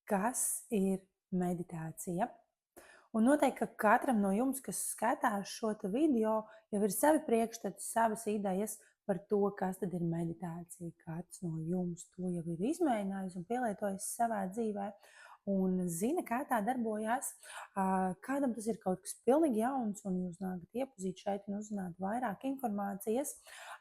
kas ir meditācija. Un noteikti, ka katram no jums, kas skatās šo video, jau ir savi priekšstati, savas idejas par to, kas tad ir meditācija. Kāds no jums to jau ir izmēģinājis un pielietojis savā dzīvē un zina, kā tā darbojās. Kādam tas ir kaut kas pilnīgi jauns un jūs nākat iepazīt šeit un uzzināt vairāk informācijas.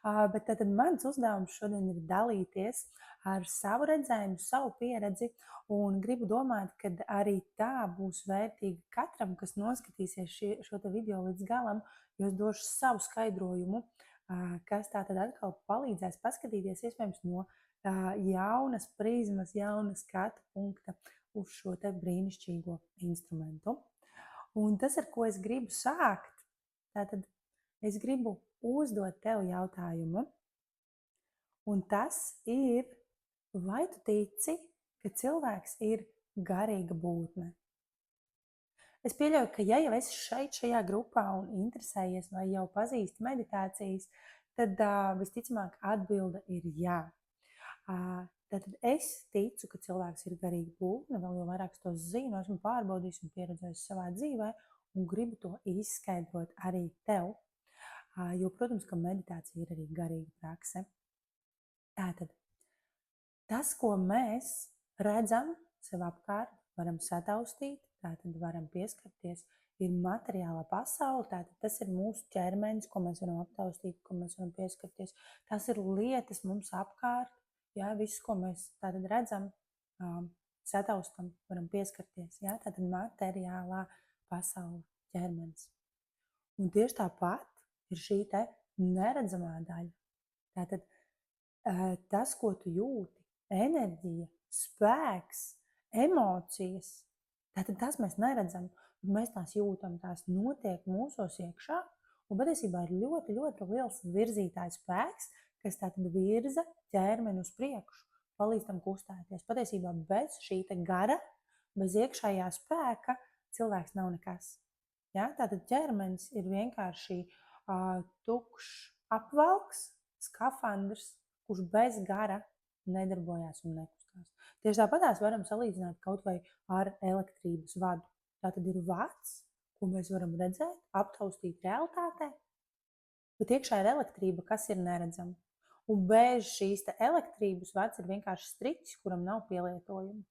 Bet tad mans uzdevums šodien ir dalīties ar savu redzējumu, savu pieredzi. Un gribu domāt, ka arī tā būs vērtīga katram, kas noskatīsies šo video līdz galam, jo es došu savu skaidrojumu, kas tā tad atkal palīdzēs paskatīties iespējams no jaunas prizmas, jauna skatu punkta uz šo te brīnišķīgo instrumentu. Un tas, ar ko es gribu sākt, tātad es gribu uzdot tev jautājumu, un tas ir, vai tu tici, ka cilvēks ir garīga būtne? Es pieļauju, ka ja jau esi šeit šajā grupā un interesējies vai jau pazīsti meditācijas, tad visticamāk atbilde ir jā. Tātad es ticu, ka cilvēks ir garīga būtne, vēl jau vairāk to zinu, esmu pārbaudījis un pieredzējis savā dzīvē un gribu to izskaidrot arī tev, jo, protams, ka meditācija ir arī garīga prakse. Tātad tas, ko mēs redzam sev apkārt, varam sataustīt, tātad varam pieskarties, ir materiālā pasaule, tātad tas ir mūsu ķermenis, ko mēs varam aptaustīt, ko mēs varam pieskarties. Tas ir lietas mums apkārt, jā, viss, ko mēs tātad redzam, sataustam, varam pieskarties, jā, tātad materiālā pasaule, ķermenis. Un tieši tāpat ir šī te neredzamā daļa. Tātad tas, ko tu jūti, enerģija, spēks, emocijas, tātad tas mēs neredzam, mēs tās jūtam, tās notiek mūsos iekšā, un patiesībā ir ļoti, ļoti liels virzītājs spēks, kas tātad virza ķermeni uz priekšu, palīdz tam kustēties. Patiesībā bez šī te gara, bez iekšējā spēka cilvēks nav nekas. Ja? Tātad ķermenis ir vienkārši tukšs apvalks, skafandrs, kurš bez gara nedarbojās un nekustās. Tieši tāpatās varam salīdzināt kaut vai ar elektrības vadu. Tā tad ir vads, ko mēs varam redzēt, aptaustīt realitātē, bet iekšā ir elektrība, kas ir neredzama. Un bez šīs te elektrības vads ir vienkārši striķis, kuram nav pielietojuma.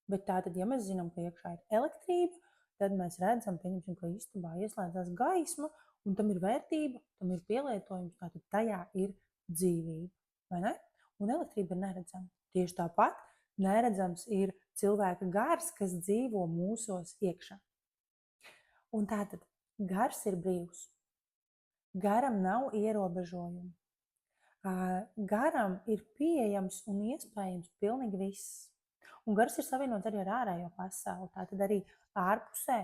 Bet tātad, ja mēs zinām, ka iekšā ir elektrība, tad mēs redzam, pieņemsim, ka istabā ieslēdzās gaisma, un tam ir vērtība, tam ir pielietojums, tātad tajā ir dzīvība, vai ne? Un elektrība ir neredzama. Tieši tāpat neredzams ir cilvēka gars, kas dzīvo mūsos iekšā. Un tātad gars ir brīvs. Garam nav ierobežojumu. Garam ir pieejams un iespējams pilnīgi viss. Un gars ir savienots arī ar ārējo pasauli. Tātad arī ārpusē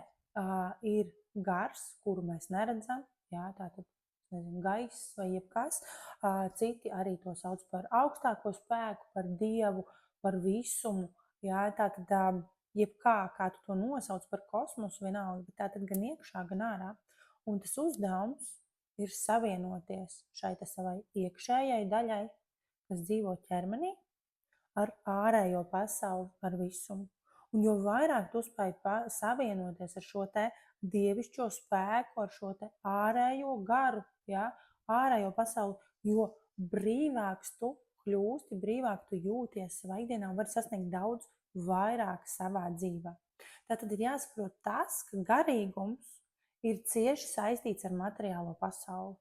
ir gars, kuru mēs neredzam. Jā, tātad gaiss vai jebkas. Citi arī to sauc par augstāko spēku, par dievu, par visumu. Jā, tātad jebkā tu to nosauc par kosmosu vienalga, bet tātad gan iekšā, gan ārā. Un tas uzdevums ir savienoties šai savai iekšējai daļai, kas dzīvo ķermenī, ar ārējo pasauli, ar visumu. Un jo vairāk tu spēj savienoties ar šo te dievišķo spēku, ar šo te ārējo garu, ja, ārējo pasauli, jo brīvāks tu kļūsti, brīvāk tu jūties savā ikdienā un vari sasniegt daudz vairāk savā dzīvē. Tātad ir jāsaprot tas, ka garīgums ir cieši saistīts ar materiālo pasauli,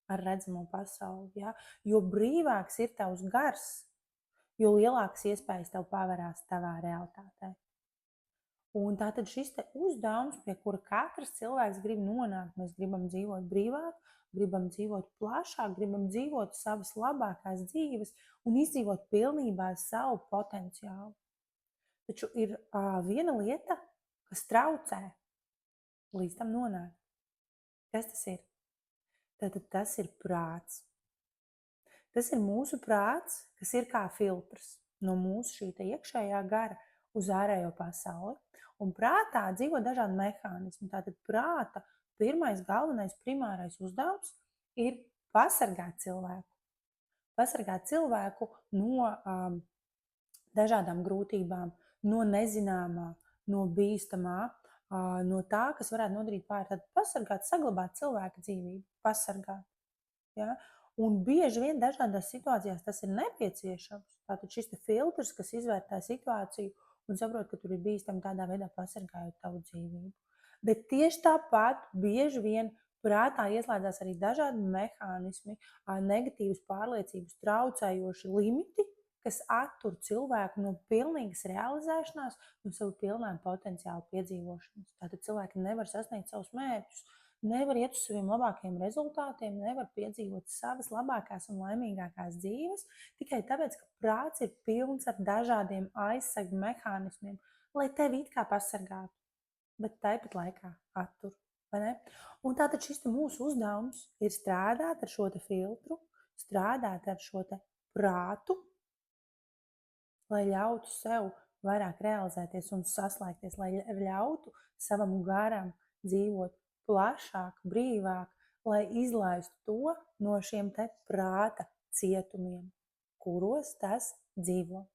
ar redzamo pasauli. Ja? Jo brīvāks ir tavs gars, jo lielākas iespējas tev pavērās tavā realitātē. Un tātad šis te uzdevums, pie kura katrs cilvēks grib nonākt, mēs gribam dzīvot brīvāk, gribam dzīvot plašāk, gribam dzīvot savas labākās dzīves un izdzīvot pilnībā savu potenciālu. Taču ir viena lieta, kas traucē līdz tam nonākt. Kas tas ir? Tātad tas ir prāts. Tas ir mūsu prāts, kas ir kā filtrs no mūsu šī te iekšējā gara uz ārējo pasauli. Un prātā dzīvo dažādi mehānismi. Tātad prāta pirmais, galvenais, primārais uzdevums ir pasargāt cilvēku. Pasargāt cilvēku no dažādām grūtībām, no nezināmā, no bīstamā, no tā, kas varētu nodarīt pāri. Tad pasargāt, saglabāt cilvēka dzīvību, pasargāt. Ja? Un bieži vien dažādās situācijās tas ir nepieciešams. Tātad šis filtrs, kas izvērtē situāciju un saprot, ka tur ir bīstami, tādā veidā pasargājot tavu dzīvību. Bet tieši tāpat bieži vien prātā ieslēdzās arī dažādi mehānismi, negatīvas pārliecības traucējoši limiti, kas attur cilvēku no pilnīgas realizēšanās, no savu pilnā potenciāla piedzīvošanas. Tātad cilvēki nevar sasniegt savus mērķus, nevar iet uz saviem labākajiem rezultātiem, nevar piedzīvot savas labākās un laimīgākās dzīves, tikai tāpēc, ka prāts ir pilns ar dažādiem aizsegu mehānismiem, lai tevi it kā pasargātu, bet tāpat laikā attur. Un tātad šis mūsu uzdevums ir strādāt ar šo filtru, strādāt ar šo prātu, lai ļautu sev vairāk realizēties un saslēgties, lai ļautu savam garam dzīvot plašāk, brīvāk, lai izlaistu to no šiem prāta cietumiem, kuros tas dzīvo.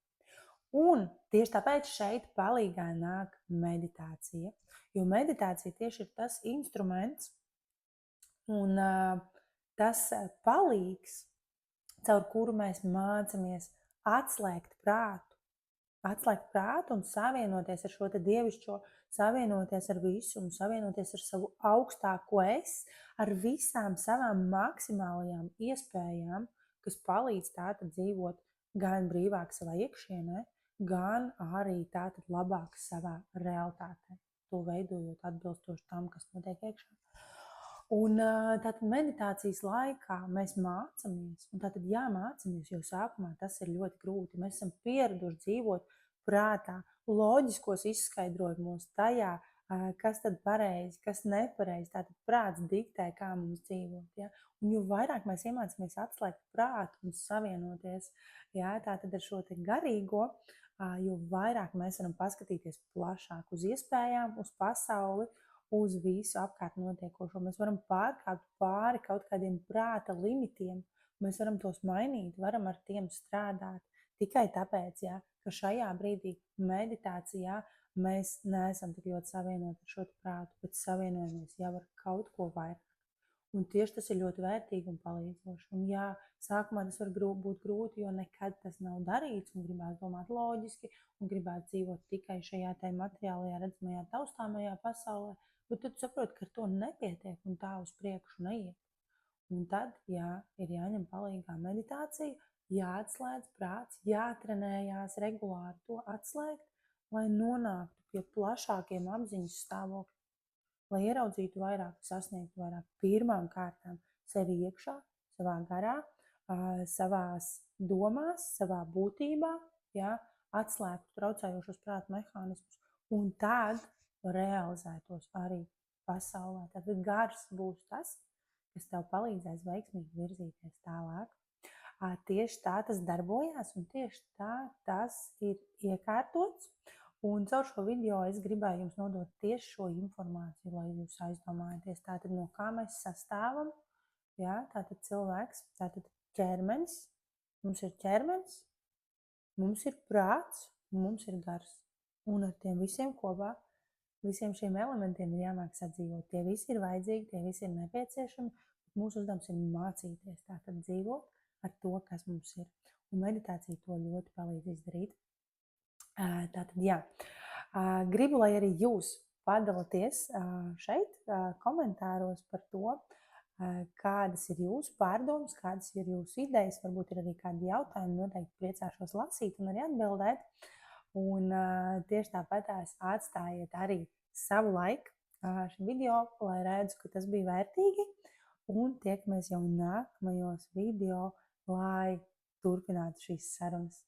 Un tieši tāpēc šeit palīgā nāk meditācija, jo meditācija tieši ir tas instruments un tas palīgs, caur kuru mēs mācamies atslēgt prātu un savienoties ar šo dievišķo, savienoties ar visumu, savienoties ar savu augstāko es, ar visām savām maksimālajām iespējām, kas palīdz tātad dzīvot gan brīvāk savā iekšienē, gan arī tātad labāk savā realitātē, to veidojot atbilstoši tam, kas notiek iekšā. Un tātad meditācijas laikā mēs mācamies, un tātad jāmācamies, jo sākumā tas ir ļoti grūti. Mēs esam pieraduši dzīvot prātā, loģiskos izskaidrojumos tajā, kas tad pareizi, kas nepareizi. Tātad prāts diktē, kā mums dzīvot. Ja? Un jo vairāk mēs iemācāmies atslēgt prātu un savienoties, ja, tātad ar šo garīgo, jo vairāk mēs varam paskatīties plašāk uz iespējām, uz pasauli, uz visu apkārt notiekošo. Mēs varam pārkāpt pāri kaut kādiem prāta limitiem, mēs varam tos mainīt, varam ar tiem strādāt. Tikai tāpēc, ja, ka šajā brīdī meditācijā mēs neesam tik ļoti savienoti ar šo prātu, bet savienojamies jau ar kaut ko vairāk. Un tieši tas ir ļoti vērtīgi un palīdzoši. Un jā, sākumā tas var būt grūti, jo nekad tas nav darīts un gribētu domāt loģiski un gribētu dzīvot tikai šajā materiālajā, redzamajā, taustāmajā pasaulē, bet tad saproti, ka ar to nepietiek un tā uz priekšu neiet. Un tad, jā, ir jāņem palīgā meditācija, jāatslēdz prāts, jātrenējās regulāri to atslēgt, lai nonāktu pie plašākiem apziņas stāvokļiem, lai ieraudzītu vairāk, sasniegtu vairāk pirmām kārtām sevi iekšā, savā garā, savās domās, savā būtībā, ja, atslēgtu traucējošos prāta mehānismus un tad realizētos arī pasaulē. Tad gars būs tas, kas tev palīdzēs veiksmīgi virzīties tālāk. Tieši tā tas darbojās un tieši tā tas ir iekārtots. Un caur šo video es gribēju jums nodot tieši šo informāciju, lai jūs aizdomājaties, tātad no kā mēs sastāvam, jā, tātad cilvēks, tātad ķermenis, mums ir ķermenis, mums ir prāts un mums ir gars. Un ar tiem visiem kopā, visiem šiem elementiem ir jāmāk sadzīvot. Tie visi ir vajadzīgi, tie visi ir nepieciešami, bet mūsu uzdevums ir mācīties tātad dzīvot ar to, kas mums ir. Un meditācija to ļoti palīdz izdarīt. Tātad, jā, gribu, lai arī jūs padalāties šeit komentāros par to, kādas ir jūsu pārdomas, kādas ir jūsu idejas, varbūt ir arī kādi jautājumi, noteikti priecāšos lasīt un arī atbildēt. Un tieši tāpat atstājiet arī savu laiku šim video, lai redzu, ka tas bija vērtīgi. Un tiekamies jau nākamajos video, lai turpinātu šīs sarunas.